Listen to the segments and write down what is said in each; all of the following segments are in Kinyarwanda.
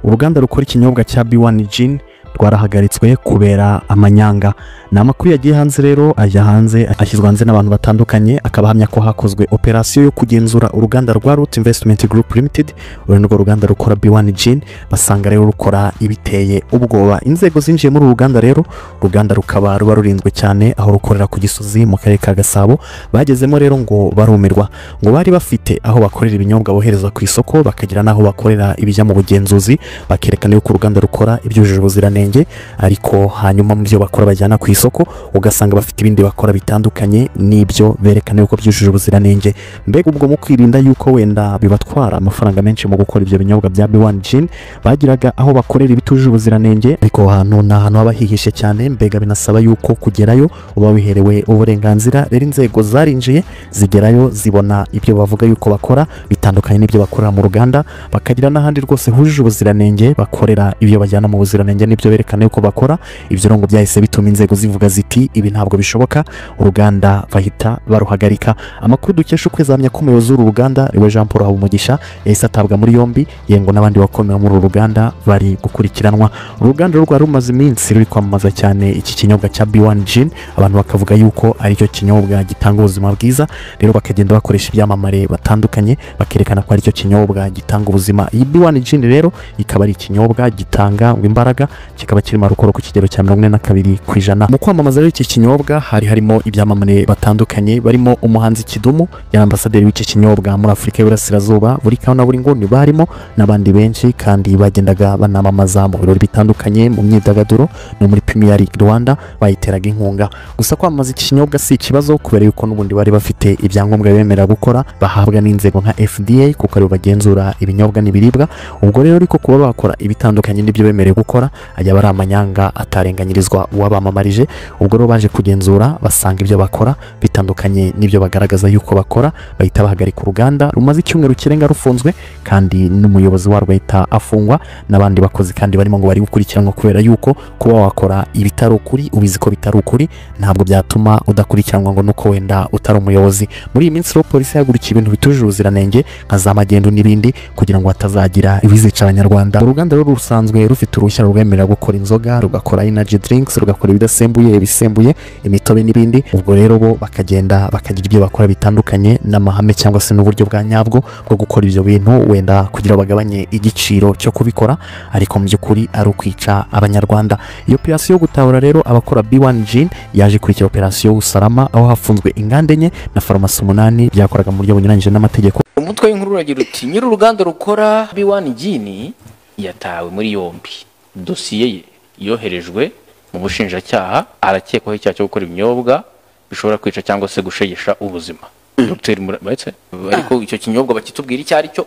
uruganda rukora ikinyobwa cya B1 Gin rwarahagaritswe kubera amanyanga. Ni amakuru yagiye hanze rero, ajya hanze ashyizwe hanze n'abantu batandukanye, akaba ahamya ko hakozwe operasiyo yo kugenzura uruganda rwa Root Investment Group Limited, urwo ruganda rukora B1 Gin, basanga rero rukora ibiteye ubwoba. Inzego zinjiye muri uruganda rero, uruganda rukaba ruba rurinzwe cyane, aho rukorera ku Gisozi mu karere ka Gasabo. Bagezemo rero ngo barumirwa, ngo bari bafite aho bakorera ibinyobwa bohereza ku isoko, bakagira naho bakorera ibijya mu bugenzuzi, bakerekana yuko uruganda rukora ibyujuje ubuziranenge, ariko hanyuma mu byo bakora bajyana ku isoko ugasanga bafite ibindi bakora bitandukanye n'ibyo berekana yuko byujuje ubuziranenge. Mbega ubwo mu kwirinda yuko wenda bibatwara amafaranga menshi mu gukora ibyo binyobwa bya B1 Gin, bagiraga aho bakorera ibitujuje ubuziranenge, ariko ahantu ni ahantu haba hihishe cyane. Mbega binasaba yuko kugerayo uba wiherewe uburenganzira. Rero inzego zarinjiye zigerayo, zibona ibyo bavuga yuko bakora bitandukanye n'ibyo bakorera mu ruganda, bakagira n'ahandi rwose hujuje ubuziranenge bakorera ibyo bajyana mu buziranenge n'ibyo berekana yuko bakora. Ibyo rongo byahise bituma inzego zivuga ziti ibi ntabwo bishoboka, uruganda bahita baruhagarika. Amakuru dukesha ukwezamya k'umuyobozi w'uru ruganda iwe Jean Paul Habumugisha yahise atabwa muri yombi, yengo n'abandi bakomeye muri uru ruganda bari gukurikiranwa. Uruganda rwari rumaze iminsi ruri kwamamaza cyane iki kinyobwa cya B1 Gin, abantu bakavuga yuko ari cyo kinyobwa gitanga ubuzima bwiza, rero bakagenda bakoresha ibyamamare batandukanye bakerekana ko ari cyo kinyobwa gitanga ubuzima. Iyi B1 Gin rero ikaba ari ikinyobwa gitanga imbaraga, kikaba kirimo rukoro ku kigero cya 42%. Mu kwamamaza iki kinyobwa hari harimo ibyamamare batandukanye, barimo umuhanzi Kidumu, ya ambasaderi w'iki kinyobwa muri Afurika y'Uburasirazuba, buri kauna buri ngoni barimo n'abandi benshi, kandi bagendaga banamamaza mu birori bitandukanye, mu myidagaduro no muri Premier League Rwanda bayiteraga inkunga. Gusa kwamamaza iki kinyobwa si ikibazo, kubera yuko n'ubundi bari bafite ibyangombwa bemera gukora bahabwa n'inzego nka FDA, kuko ari bagenzura ibinyobwa n'ibiribwa. Ubwo rero ariko kuba bakora ibitandukanye n'ibyo bemereye gukora, ajya bari amanyanga atarenganyirizwa uwabamamarije. Ubwo rero baje kugenzura basanga ibyo bakora bitandukanye n'ibyo bagaragaza yuko bakora, bahita bahagarika uruganda rumaze icyumweru kirenga rufunzwe, kandi n'umuyobozi warwo ahita afungwa, n'abandi bakozi kandi barimo ngo bari gukurikiranwa, kubera yuko kuba wakora ibitari ukuri, ubizi ko bitari ukuri, ntabwo byatuma udakurikiranwa ngo nuko wenda utari umuyobozi. Muri iyi minsi polisi yahagurukiye ibintu bitujuje ubuziranenge nka za magendu n'ibindi, kugira ngo hatazagira ibizica abanyarwanda. Uruganda rero rusanzwe rufite uruhushya rwemerera gukora inzoga, rugakora energy drinks, rugakora ibidasembuye, ibisembuye, imitobe n'ibindi. Ubwo rero bo bakagenda bakagira ibyo bakora bitandukanye n'amahame cyangwa se n'uburyo bwa nyabwo bwo gukora ibyo bintu, wenda kugira bagabanye igiciro cyo kubikora, ariko mu by'ukuri ari ukwica abanyarwanda. Iyo operasiyo yo gutahura rero abakora B1 Gin yaje kurikira operasiyo Usalama, aho hafunzwe inganda enye na farumasi 8 byakoraga mu buryo bunyuranyije n'amategeko. Umutwe w'inkuru uragira uti nyiri uruganda rukora B1 Gin yatawe muri yombi, dosiye ye yoherejwe mu bushinjacyaha, arakekwaho icyaha cyo gukora ibinyobwa bishobora kwica cyangwa se gushegesha ubuzima. Dr. Murabatse, ariko icyo kinyobwa bakitubwira icyo ari cyo,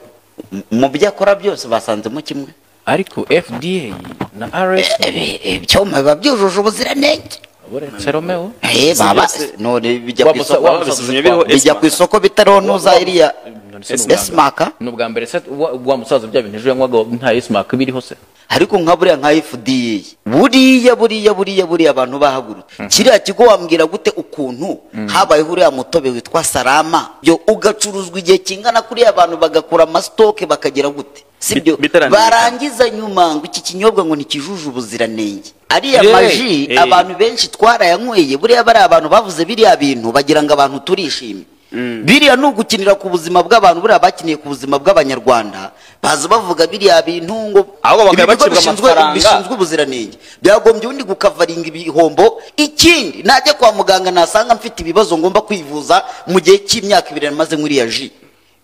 mu byakora byose basanzemo kimwe, ariko FDA na RSD byo biba byujuje ubuziranenge. Romeo baba none bijya ku isoko bitaronuza iriya Esmaka n'ubwa mbere se wa musaza bya bintu yanywaga nta Esmaka biriho se, ariko nka buriya nka FDA buriya abantu bahagurutse kiriya kigo, wambwira gute ukuntu habayeho uriya mutobe witwa Salama byo ugacuruzwa igihe kingana kuri abantu bagakora amastoke bakagira gute, sibyo barangiza nyuma ngo iki kinyobwa ngo nikijuje ubuziranenge. Ariya maji abantu benshi twarayanyweye, buriya bari abantu bavuze biriya bintu bagira ngo abantu turishimye. Biriya nugukinira ku buzima bw'abantu, buriya bakiniye ku buzima bw'abanyarwanda, baza bavuga biriya bintu ngo ahubwo bakabacirwa amafaranga bishinzwe ubuziranenge, byagombye undi gukavaringa ibihombo. Ikindi najya kwa muganga nasanga mfite ibibazo ngomba kwivuza mu gihe cy'imyaka 2 maze muri ya ji,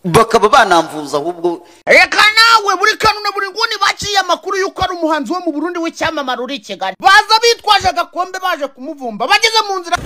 bakaba banamvuza. Ahubwo reka nawe buri kantu na buri nguni baciye amakuru yuko ari umuhanzi wo mu Burundi w'icyamamare uri Kigali, baza bitwaje agakombe baje kumuvumba, bageze mu nzira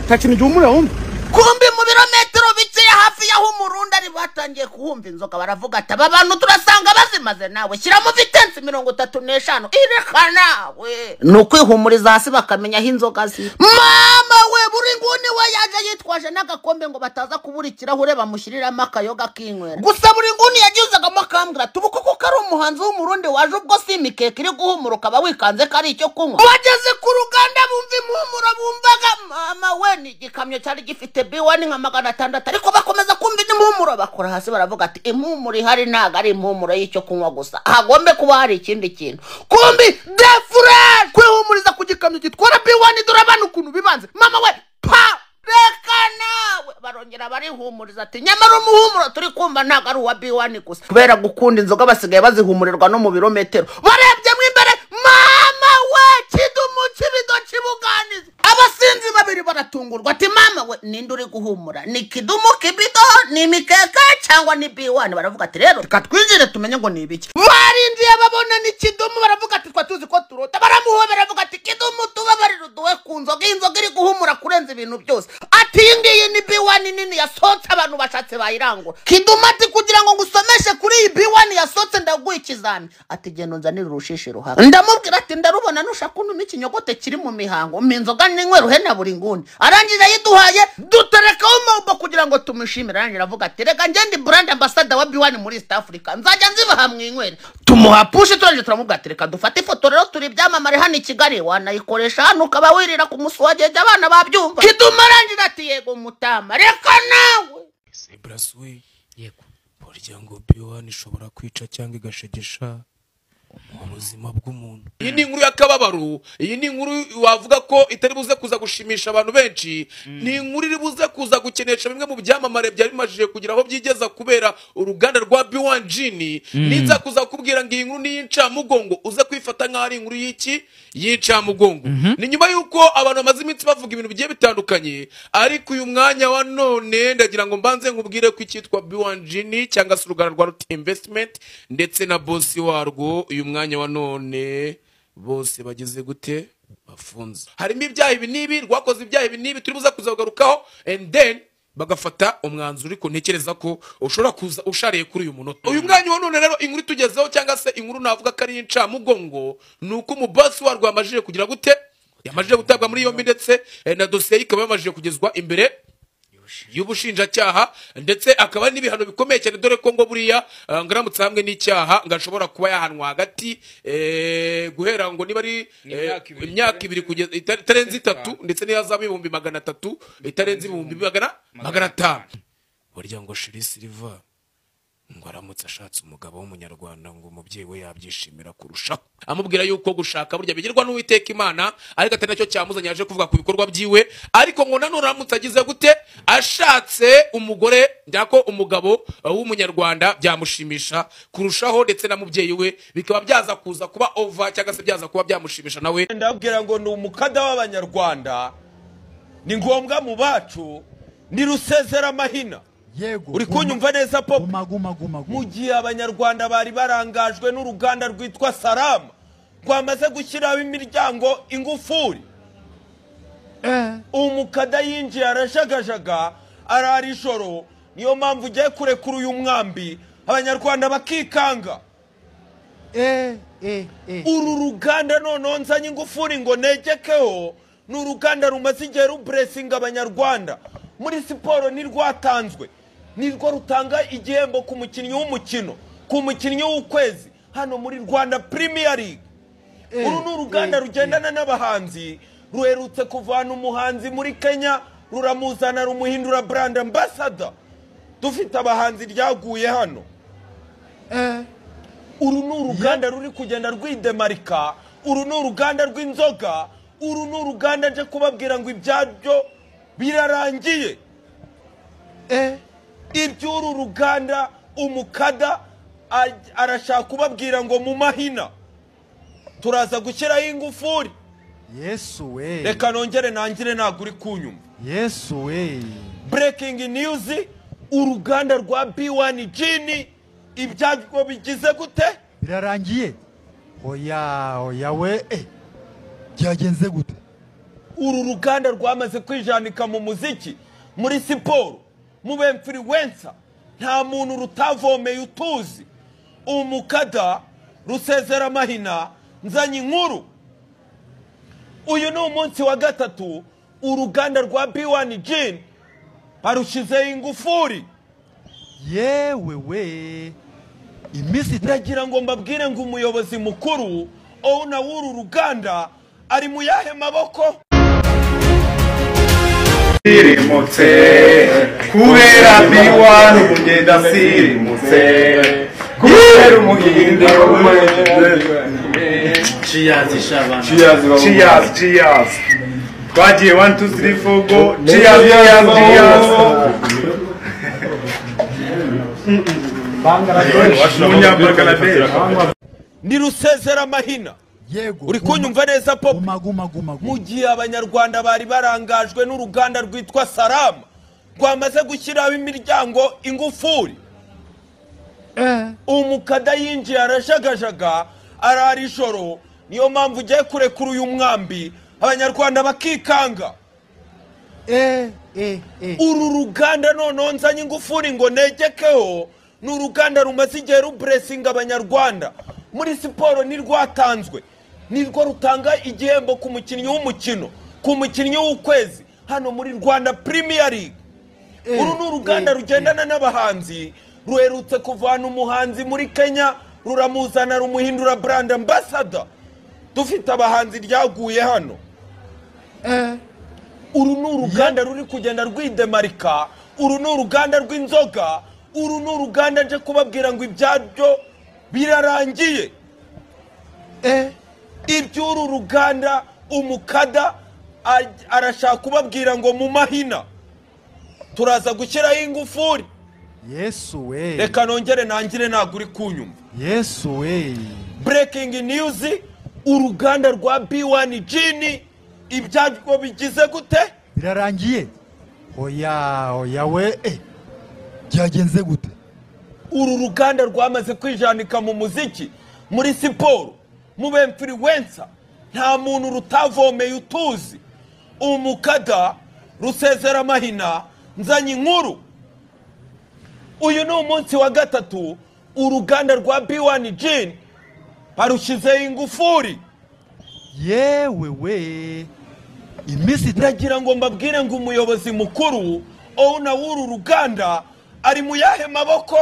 takintu jumura umwe kumbi mu birometero bike hafi yaho umurundi ari batangiye kuhumva inzoga, baravuga ati aba bantu turasanga bazimaze, nawe shyiramo vitensi 35 ireka nawe nukwihumuriza hasi bakamenya aho inzoga ziri. Mama we buri nguni we yaje yitwaje n'agakombe ngo bataza kubura ikirahure bamushyiriramo akayoga kinywera, gusa buri nguni yagizagamo akambwira tubukuko ko ari umuhanzi w'umurundi waje ubwo si imikeke iri guhumura ukaba wikanze ko ari icyo kunywa. Bageze ku ruganda bumva impumuro bumvaga mama we ni igikamyo cyari gifite B1 nka 600 ariko bakomeza kumva impumuro bakora hasi baravuga ati impumuro ihari ntago ari impumuro y'icyo kunywa gusa hagombe kuba hari ikindi kintu. Kumbi defresh kwihumuriza ku gikamyo gitwara B1 durabana ukuntu bibanze mama we pa reka nawe barongera barihumuriza ati nyamara umuhumuro turi kumva ntago ari uwa B1 gusa kubera gukunda inzoga basigaye bazihumurirwa no mu birometero. Barebye mu imbere mama we kidumu kibido kibuganiza abasinzi babiri baratungurwa ati mama we ninde uri guhumura ni kidumu kibido ni mikeke cyangwa ni B1? Baravuga ati rero twinjire tumenye ngo ni ibiki. Barindiye babona ni kidumu baravuga ati twa tuzi ko turota baramuhobera baravuga ati kidumu tubabarira duwe ku nzoga inzoga iri guhumura kurenza ibintu byose ati ngiyi ni B1 nini yasotse abantu bashatse bayirangura. Kidumu ati kugira ngo ngusomeshe kuri iyi B1 yasotse ndaguha ikizami ati genda nzanira urushishi ruhaka. Ndamubwira ati ndarubona nushaka unuma ikinyogote kiri mu mihango minzoga ninkwe ruhena buri nguni. Arangiza yiduhaye duterekaho mawubo kugira ngo tumushimire. Arangira avuga ati reka ngende brand ambassador wa B1 muri East Africa nzajya nziba hamwe inkwere. Tumuha push turanje turamubwira ati reka dufate ifoto rero turi byamamare hano i Kigali wanayikoresha hano ukaba wirira ku muswageje abana babyumva. Kidumu arangira ati yego mutama reka nawe Sebraswe yego burya ngo B1 ishobora kwica cyangwa igashegesha ubuzima bw'umuntu. Iyi ni inkuru y'akababaro, iyi ni inkuru wavuga ko itari buze kuza gushimisha abantu benshi, ni inkuru iri buze kuza gukenesha bimwe mu byamamare byari bimajije kugira aho byigeza kubera uruganda rwa B1 Gin. Niza kuza kubwira ngo iyi nkuru ni y'incamugongo uze kwifata nkaho ari inkuru y'iki y'incamugongo. Ni nyuma yuko abantu bamaze iminsi bavuga ibintu bigiye bitandukanye, ariko uyu mwanya wa none ndagira ngo mbanze nkubwire ko icyitwa B1 Gin cyangwa se uruganda rwa Root Investment ndetse na boss warwo uyu mwanya wa none bose bageze gute bafunze. Harimo ibyaha ibi nibi rwakoze ibyaha ibi nibi turi buza kuzagarukaho and then bagafata umwanzuro ariko ntekereza ko ushobora kuza ushariye kuri uyu munota. Uyu mwanya wa none rero inkuru tugezeho cyangwa se inkuru navuga ko ari incamugongo nuko umuboss warwo amajije kugira gute yamajije gutabwa muri yombi ndetse na dosiye ikaba yamajije kugezwa imbere y'ubushinjacyaha ndetse akaba n'ibihano bikomeye cyane dore ko ngo buriya ngaramutse hamwe n'icyaha ngashobora kuba yahanwa hagati guhera ngo niba ari imyaka 2 kugeza itarenze 3 ndetse n'iyazabu 300,000 itarenze 500,000. Burya ngo Shiri Silva ngo aramutse ashatse umugabo w'umunyarwanda ngo umubyeyi we yabyishimira kurushaho, amubwira yuko gushaka burya bigirwa n'Uwiteka Imana ariko atari nacyo cyamuzanye yaje kuvuga ku bikorwa byiwe, ariko ngo nanone aramutse agize gute ashatse umugore ndako umugabo w'umunyarwanda byamushimisha kurushaho ndetse na mubyeyi we bikaba byaza kuza kuba over cyangwa se byaza kuba byamushimisha nawe. Ndabwira ngo ni umukada w'abanyarwanda ni ngombwa mu bacu ni Rusezera Amahina. Yego uri kunyumva neza pop guma mu gihe abanyarwanda bari barangajwe n'uruganda rwitwa Salama rwamaze gushyiraho imiryango ingufuri umukada yinjiye arashagajaga arara ijoro, niyo mpamvu ugiye kurekura uyu mwambi abanyarwanda bakikanga. Uru ruganda noneho nzanye ingufuri ngo negekeho ni uruganda rumaze igihe rubresinga abanyarwanda muri siporo nirwatanzwe nirwo rutanga igihembo ku mukinnyi w'umukino ku mukinnyi w'ukwezi hano muri Rwanda Premier League. Uru ni uruganda rugendana n'abahanzi ruherutse kuvana umuhanzi muri Kenya ruramuzana rumuhindura brand ambassador. Dufite abahanzi ryaguye hano. Uru ni uruganda ruri kugenda rwidemarika, uru ni uruganda rw'inzoga, uru ni uruganda nje kubabwira ngo ibyabyo birarangiye. Iby'uru ruganda umukada arashaka kubabwira ngo mu Mahina turaza gushyiraho ingufuri. Yesu we reka nongere nangire ntabwo uri kunyuma. Yesu we breaking news, uruganda rwa B1 Gin ibyabyo bigize gute birarangiye. Oya we byagenze gute? Uru ruganda rwamaze kwijanika mu muziki muri siporo mu b'influencer nta muntu rutavomeye utuzi. Umukada Rusezera Amahina nzanye inkuru. Uyu ni umunsi wa gatatu uruganda rwa B1 Gin barushizeho ingufuri. Yewe we iminsi itatu ndagira ngo mbabwire ngo umuyobozi mukuru owner w'uru ruganda ari mu yahe maboko? sirimutse kubera B1 ugenda sirimutse kubera umuhinde cheers twagiye 1 2 3 4 go cheers Ni Rusezera Mahina. yego Uri kunyumva neza pop? guma Mu gihe abanyarwanda bari barangajwe n'uruganda rwitwa Salama rwamaze gushyiraho imiryango ingufuri, umukada yinjiye arajagajaga arara ijoro, niyo mpamvu ugiye kurekura uyu mwambi abanyarwanda bakikanga. Uru ruganda noneho nzanye ingufuri ngo negekeho, ni uruganda rumaze igihe rubresinga abanyarwanda muri siporo, nirwatanzwe nirwo rutanga igihembo ku mukinnyi w'umukino, ku mukinnyi w'ukwezi hano muri Rwanda Premier League. Uru ni uruganda rugendana n'abahanzi, ruherutse kuvana umuhanzi muri Kenya ruramuzana rumuhindura brand ambassador. Dufite abahanzi ryaguye hano. Uru ni uruganda ruri kugenda rwidemarika, uru ni uruganda rw'inzoga, uru ni uruganda nje kubabwira ngo ibyaryo birarangiye. Iby'uru ruganda umukada arashaka kubabwira ngo mu Mahina turaza gushyiraho ingufuri. Yesu we, reka nongere nangire ntabwo uri kunyumva. Yesu we, breaking news, uruganda rwa B1 Gin ibyaryo bigize gute? birarangiye. Oya we, byagenze gute? Uru ruganda rwamaze kwijanika mu muziki, muri siporo, mu b'influencer, nta muntu rutavomeye utuzi. Umukada Rusezera Mahina nzanye inkuru. Uyu ni umunsi wa gatatu uruganda rwa B1 Gin barushizeho ingufuri. Yewe we, iminsi ndagira ngo mbabwire ngo umuyobozi mukuru owner w'uru ruganda ari mu yahe maboko?